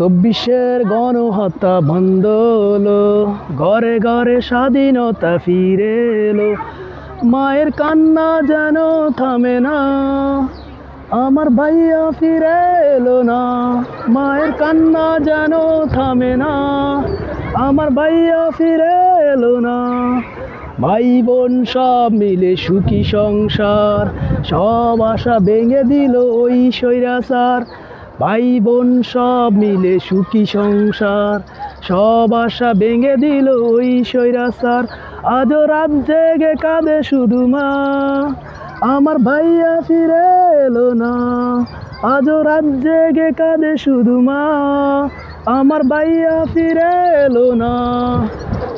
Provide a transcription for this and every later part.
চব্বিশের গণহত্যা বন্ধ হলো, ঘরে ঘরে স্বাধীনতা ফিরে এলো। মায়ের কান্না যেন থামে না, আমার ভাইয়া ফিরে এলো না। মায়ের কান্না যেন থামে না, আমার ভাইয়া ফিরে এলো না। ভাই বোন সব মিলে সুখী সংসার, সব আশা ভেঙে দিল ওই স্বৈরাচার। ভাই বোন সব মিলে সুখী সংসার, সব আশা ভেঙে দিল ওই স্বৈরাচার। আজও রাত জেগে কাঁদে শুধু মা, আমার ভাইয়া ফিরে এলো না। আজও রাত জেগে কাঁদে শুধু মা, আমার ভাইয়া ফিরে এলো না।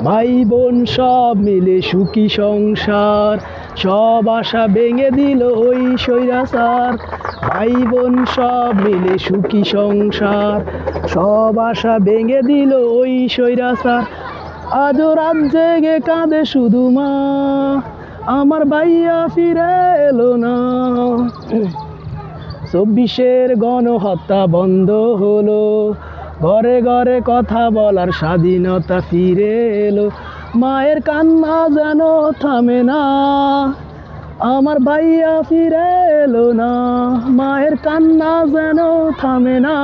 ভাই বোন সব মিলে সুখী সংসার, সব আশা ভেঙে দিল ওই স্বৈরাচার। ভাই বোন সব মিলে সুখী সংসার, সব আশা ভেঙে দিল ওই স্বৈরাচার। আজও রাত জেগে কাঁদে শুধু মা, আমার ভাইয়া ফিরে এলো না। চব্বিশের গণহত্যা বন্ধ হলো, ঘরে ঘরে কথা বলার স্বাধীনতা ফিরে এলো। মায়ের কান্না যেন থামে না, আমার ভাইয়া ফিরে এলো না। মায়ের কান্না যেন থামে না,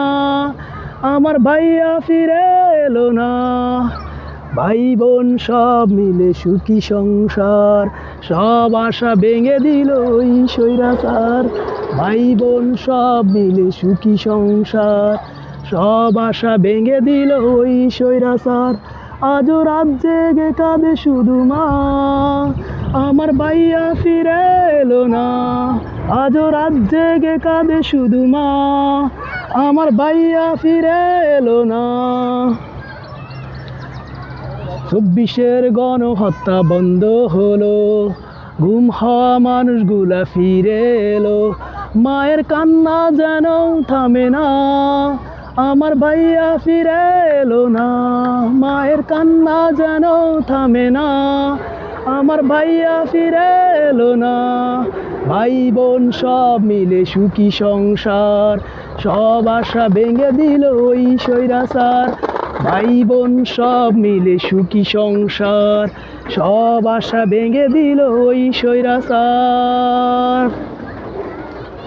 আমার ভাইয়া ফিরে এলো না। ভাই বোন সব মিলে সুখী সংসার, সব আশা ভেঙে দিল ওই স্বৈরাচার। ভাই বোন সব মিলে সুখী সংসার, সব আশা ভেঙে দিল ওই স্বৈরাচার। আজও রাত জেগে কাঁদে শুধু মা, আমার ভাইয়া ফিরে এলো না। আজও রাত জেগে কাঁদে শুধু মা, আমার ভাইয়া ফিরে এলো না। চব্বিশের গণহত্যা বন্ধ হলো, গুম হওয়া মানুষগুলা ফিরে এলো। মায়ের কান্না যেন থামে না, আমার ভাইয়া ফিরে এলো না। মায়ের কান্না যেন থামে না, আমার ভাইয়া ফিরে এলো না। ভাই বোন সব মিলে সুখী সংসার, সব আশা ভেঙে দিল ওই স্বৈরাচার। ভাই বোন সব মিলে সুখী সংসার, সব আশা ভেঙে দিল ওই স্বৈরাচার।